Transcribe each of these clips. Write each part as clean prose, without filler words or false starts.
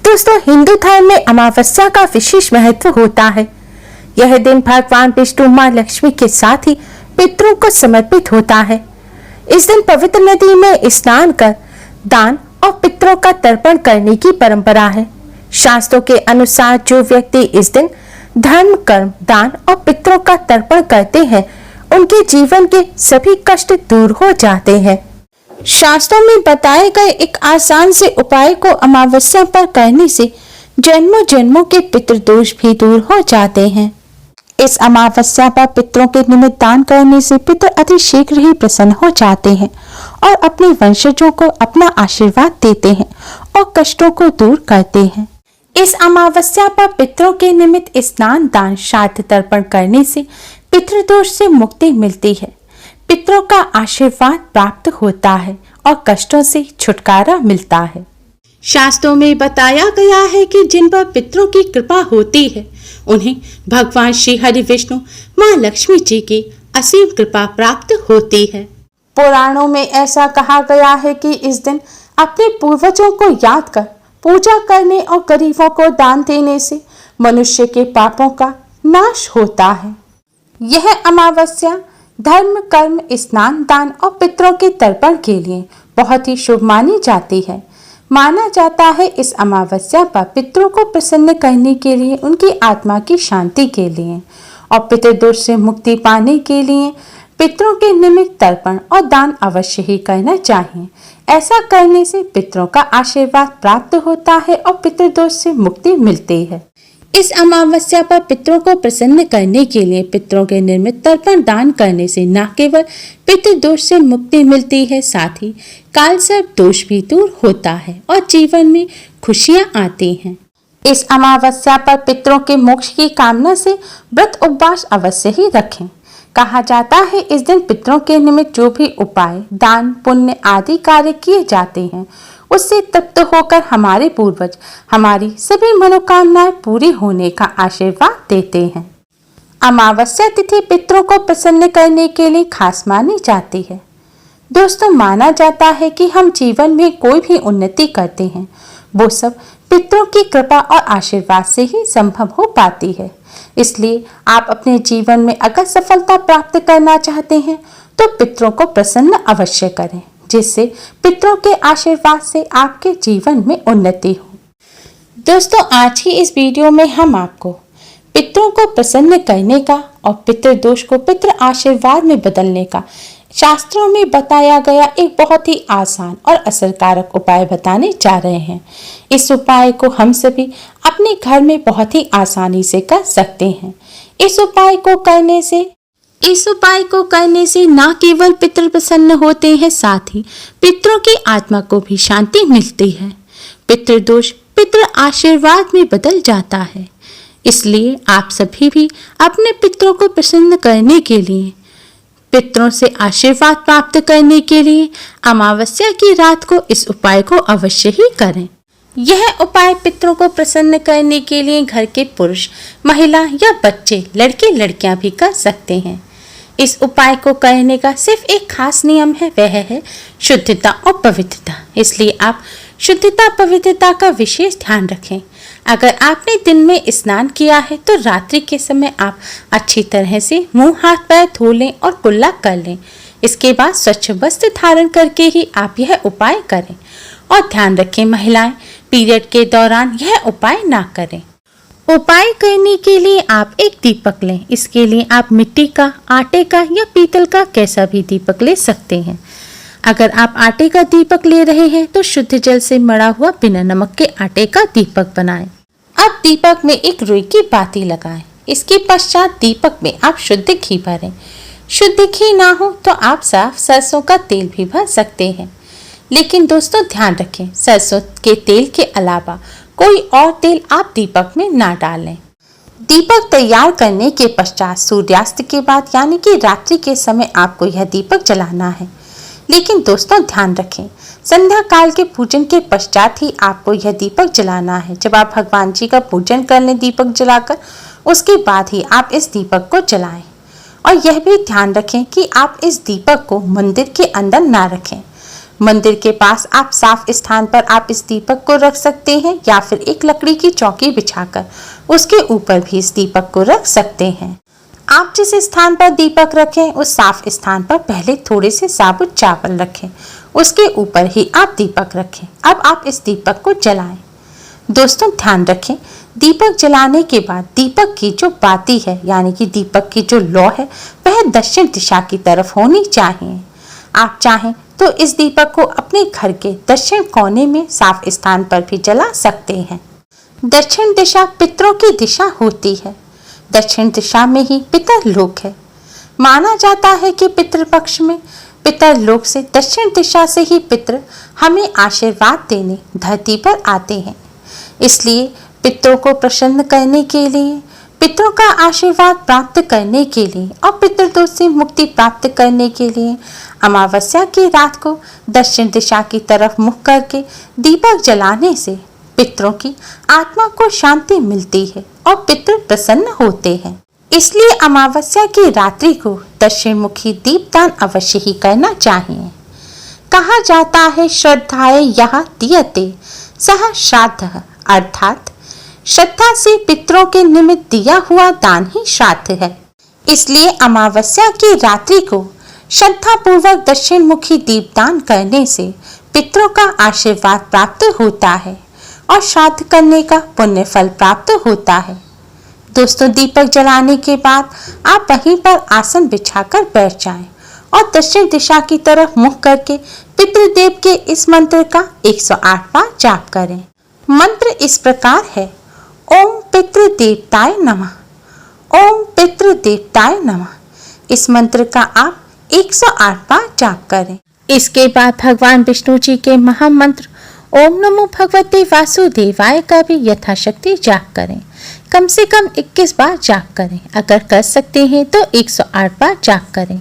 दोस्तों, हिंदू धर्म में अमावस्या का विशेष महत्व होता है। यह दिन भगवान विष्णु, मां लक्ष्मी के साथ ही पितरों को समर्पित होता है। इस दिन पवित्र नदी में स्नान कर दान और पितरों का तर्पण करने की परंपरा है। शास्त्रों के अनुसार जो व्यक्ति इस दिन धर्म, कर्म, दान और पितरों का तर्पण करते हैं, उनके जीवन के सभी कष्ट दूर हो जाते हैं। शास्त्रों में बताए गए एक आसान से उपाय को अमावस्या पर करने से जन्मों जन्मों के पितृदोष भी दूर हो जाते हैं। इस अमावस्या पर पितरों के निमित्त दान करने से पितर अति शीघ्र ही प्रसन्न हो जाते हैं और अपने वंशजों को अपना आशीर्वाद देते हैं और कष्टों को दूर करते हैं। इस अमावस्या पर पितरों के निमित्त स्नान, दान, श्राद्ध, तर्पण करने से पितृदोष से मुक्ति मिलती है, पितरों का आशीर्वाद प्राप्त होता है और कष्टों से छुटकारा मिलता है। शास्त्रों में बताया गया है कि जिन पर पितरों की कृपा होती है, उन्हें भगवान श्री हरि विष्णु, मां लक्ष्मी जी की असीम कृपा प्राप्त होती है। पुराणों में ऐसा कहा गया है कि इस दिन अपने पूर्वजों को याद कर पूजा करने और गरीबों को दान देने से मनुष्य के पापों का नाश होता है। यह अमावस्या धर्म, कर्म, स्नान, दान और पितरों के तर्पण के लिए बहुत ही शुभ मानी जाती है। माना जाता है इस अमावस्या पर पितरों को प्रसन्न करने के लिए, उनकी आत्मा की शांति के लिए और पितृदोष से मुक्ति पाने के लिए पितरों के निमित्त तर्पण और दान अवश्य ही करना चाहिए। ऐसा करने से पितरों का आशीर्वाद प्राप्त होता है और पितृदोष से मुक्ति मिलती है। इस अमावस्या पर पितरों को प्रसन्न करने के लिए पितरों के निर्मित तर्पण दान करने से न केवल पितृदोष से मुक्ति मिलती है, साथ ही काल सर्प दोष भी दूर होता है और जीवन में खुशियां आती हैं। इस अमावस्या पर पितरों के मोक्ष की कामना से व्रत उपवास अवश्य ही रखें। कहा जाता है इस दिन पितरों के निमित्त जो भी उपाय, दान, पुण्य आदि कार्य किए जाते हैं, उससे तृप्त होकर हमारे पूर्वज हमारी सभी मनोकामनाएं पूरी होने का आशीर्वाद देते हैं। अमावस्या तिथि पितरों को प्रसन्न करने के लिए खास मानी जाती है। दोस्तों, माना जाता है कि हम जीवन में कोई भी उन्नति करते हैं, वो सब पितरों की कृपा और आशीर्वाद से ही संभव हो पाती है। इसलिए आप अपने जीवन में अगर सफलता प्राप्त करना चाहते हैं तो पितरों को प्रसन्न अवश्य करें, जिससे पितरों के आशीर्वाद से आपके जीवन में उन्नति हो। दोस्तों, आज की इस वीडियो में हम आपको पितरों को प्रसन्न करने का और पितृदोष को पितृ आशीर्वाद में बदलने का शास्त्रों में बताया गया एक बहुत ही आसान और असरकारक उपाय बताने जा रहे हैं। इस उपाय को हम सभी अपने घर में बहुत ही आसानी से कर सकते हैं। इस उपाय को करने से न केवल पितृ प्रसन्न होते हैं, साथ ही पितरों की आत्मा को भी शांति मिलती है। पितृदोष पितृ आशीर्वाद में बदल जाता है। इसलिए आप सभी भी अपने पितरों को प्रसन्न करने के लिए, पितरों से आशीर्वाद प्राप्त करने के लिए अमावस्या की रात को इस उपाय को अवश्य ही करें। यह उपाय पितरों को प्रसन्न करने के लिए घर के पुरुष, महिला या बच्चे, लड़के लड़कियां भी कर सकते हैं। इस उपाय को करने का सिर्फ एक खास नियम है, वह है शुद्धता और पवित्रता। इसलिए आप शुद्धता, पवित्रता का विशेष ध्यान रखें। अगर आपने दिन में स्नान किया है तो रात्रि के समय आप अच्छी तरह से मुंह, हाथ, पैर धो लें और कुल्ला कर लें। इसके बाद स्वच्छ वस्त्र धारण करके ही आप यह उपाय करें। और ध्यान रखें, महिलाएं पीरियड के दौरान यह उपाय ना करें। उपाय करने के लिए आप एक दीपक लें। इसके लिए आप मिट्टी का, आटे का या पीतल का कैसा भी दीपक ले सकते हैं। अगर आप आटे का दीपक ले रहे हैं तो शुद्ध जल से मढ़ा हुआ बिना नमक के आटे का दीपक बनाएं। अब दीपक में एक रुई की बाती लगाएं। इसके पश्चात दीपक में आप शुद्ध घी भरें। शुद्ध घी ना हो तो आप साफ सरसों का तेल भी भर सकते हैं। लेकिन दोस्तों, ध्यान रखें, सरसों के तेल के अलावा कोई और तेल आप दीपक में ना डालें। दीपक तैयार करने के पश्चात सूर्यास्त के बाद यानी कि रात्रि के समय आपको यह दीपक जलाना है। लेकिन दोस्तों, ध्यान रखें, संध्या काल के पूजन के पश्चात ही आपको यह दीपक जलाना है। जब आप भगवान जी का पूजन कर लें दीपक जलाकर, उसके बाद ही आप इस दीपक को जलाएं। और यह भी ध्यान रखें कि आप इस दीपक को मंदिर के अंदर ना रखें, मंदिर के पास आप साफ स्थान पर आप इस दीपक को रख सकते हैं या फिर एक लकड़ी की चौकी बिछाकर उसके ऊपर भी इस दीपक को रख सकते हैं। आप जिस स्थान पर दीपक रखें उस साफ स्थान पर पहले थोड़े से साबुत चावल रखें, उसके ऊपर ही आप दीपक रखें। अब आप इस दीपक को जलाएं। दोस्तों ध्यान रखें, दीपक जलाने के बाद दीपक की जो बाती है यानी कि दीपक की जो लौ है वह दक्षिण दिशा की तरफ होनी चाहिए। आप चाहें तो इस दीपक को अपने घर के दक्षिण कोने में साफ स्थान पर भी जला सकते हैं। दक्षिण दिशा पितरों की दिशा होती है। दक्षिण दिशा में ही पितरलोक है। माना जाता है कि पितृपक्ष में पितरलोक से दक्षिण दिशा से ही पितृ हमें आशीर्वाद देने धरती पर आते हैं। इसलिए पितरों को प्रसन्न करने के लिए, पितरों का आशीर्वाद प्राप्त करने के लिए और पितृदोष से मुक्ति प्राप्त करने के लिए अमावस्या की रात को दक्षिण दिशा की तरफ मुख करके दीपक जलाने से पितरों की आत्मा को शांति मिलती है और पितृ प्रसन्न होते हैं। इसलिए अमावस्या की रात्रि को दक्षिण मुखी दीपदान अवश्य ही करना चाहिए। कहा जाता है श्रद्धाए यह दीयते सह श्राद्ध, अर्थात श्रद्धा से पितरों के निमित्त दिया हुआ दान ही श्राद्ध है। इसलिए अमावस्या की रात्रि को श्रद्धा पूर्वक दक्षिण मुखी दीपदान करने से पितरों का आशीर्वाद प्राप्त होता है और श्राद्ध करने का पुण्य फल प्राप्त होता है। दोस्तों दीपक जलाने के बाद आप वहीं पर आसन बिछाकर बैठ जाएं और दक्षिण दिशा की तरफ मुख करके पितृदेव के इस मंत्र का 108 बार जाप करें। मंत्र इस प्रकार है, ओम पितृदेवताय नमः, ओम पितृदेवताय नमः। इस मंत्र का आप 108 बार जाप करें। इसके बाद भगवान विष्णु जी के महामंत्र ओम नमो भगवते वासुदेवाय का भी यथाशक्ति जाप करें। कम से कम 21 बार जाप करें। अगर कर सकते हैं तो 108 बार जाप करें।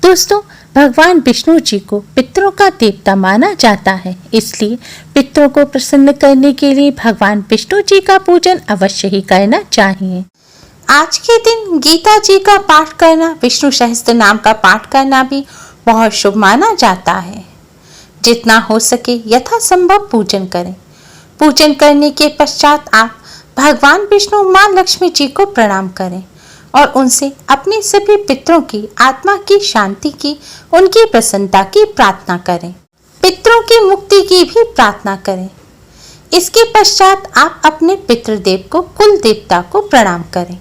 दोस्तों भगवान विष्णु जी को पितरों का देवता माना जाता है, इसलिए पितरों को प्रसन्न करने के लिए भगवान विष्णु जी का पूजन अवश्य ही करना चाहिए। आज के दिन गीता जी का पाठ करना, विष्णु सहस्त्र नाम का पाठ करना भी बहुत शुभ माना जाता है। जितना हो सके यथासंभव पूजन करें। पूजन करने के पश्चात आप भगवान विष्णु माँ लक्ष्मी जी को प्रणाम करें और उनसे अपने सभी पितरों की आत्मा की शांति की, उनकी प्रसन्नता की प्रार्थना करें। पितरों की मुक्ति की भी प्रार्थना करें। इसके पश्चात आप अपने पितृदेव को, कुल देवता को प्रणाम करें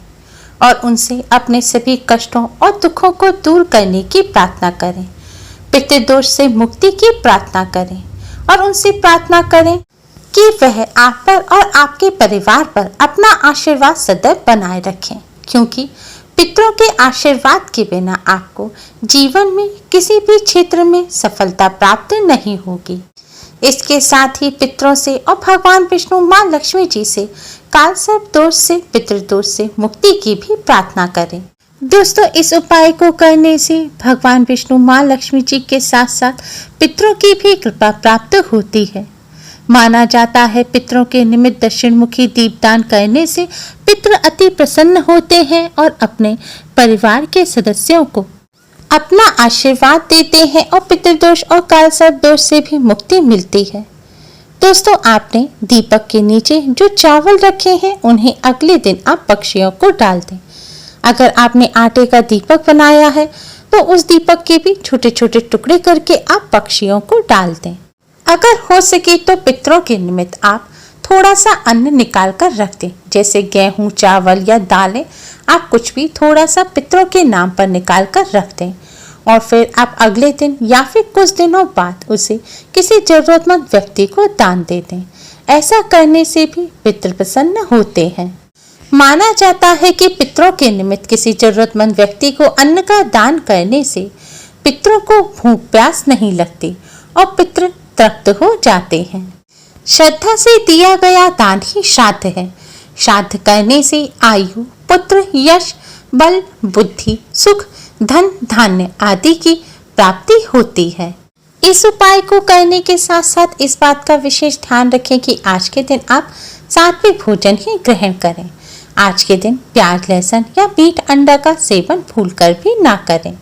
और उनसे अपने सभी कष्टों और दुखों को दूर करने की प्रार्थना करें। पितृदोष से मुक्ति की प्रार्थना करें और उनसे प्रार्थना करें कि वह आप पर और आपके परिवार पर अपना आशीर्वाद सदैव बनाए रखें, क्योंकि पितरों के आशीर्वाद के बिना आपको जीवन में किसी भी क्षेत्र में सफलता प्राप्त नहीं होगी। इसके साथ ही पितरों से और भगवान विष्णु माँ लक्ष्मी जी से काल सर्प दोष से, पितृदोष से मुक्ति की भी प्रार्थना करें। दोस्तों इस उपाय को करने से भगवान विष्णु माँ लक्ष्मी जी के साथ साथ पितरों की भी कृपा प्राप्त होती है। माना जाता है पितरों के निमित्त दक्षिण मुखी दीपदान करने से पितृ अति प्रसन्न होते हैं और अपने परिवार के सदस्यों को अपना आशीर्वाद देते हैं और पितृदोष और काल सर्प दोष से भी मुक्ति मिलती है। दोस्तों आपने दीपक के नीचे जो चावल रखे हैं उन्हें अगले दिन आप पक्षियों को डाल दें। अगर आपने आटे का दीपक बनाया है तो उस दीपक के भी छोटे छोटे टुकड़े करके आप पक्षियों को डाल दें। अगर हो सके तो पितरों के निमित्त आप थोड़ा सा अन्न निकाल कर रख दें, जैसे गेहूं, चावल या दालें। आप कुछ भी थोड़ा सा पितरों के नाम पर निकाल कर रख दें और फिर आप अगले दिन या फिर कुछ दिनों बाद उसे किसी जरूरतमंद व्यक्ति को दान दे दें। ऐसा करने से भी पितृ प्रसन्न होते हैं। माना जाता है कि पितरों के निमित्त किसी जरूरतमंद व्यक्ति को अन्न का दान करने से पितरों को भूख प्यास नहीं लगती और पितृ तृप्त हो जाते हैं। श्रद्धा से दिया गया दान ही श्राद्ध है। श्राद्ध करने से आयु, पुत्र, यश, बल, बुद्धि, सुख, धन, धान्य आदि की प्राप्ति होती है। इस उपाय को करने के साथ साथ इस बात का विशेष ध्यान रखें कि आज के दिन आप सात्विक भोजन ही ग्रहण करें। आज के दिन प्याज, लहसुन या मीट, अंडा का सेवन भूलकर भी ना करें।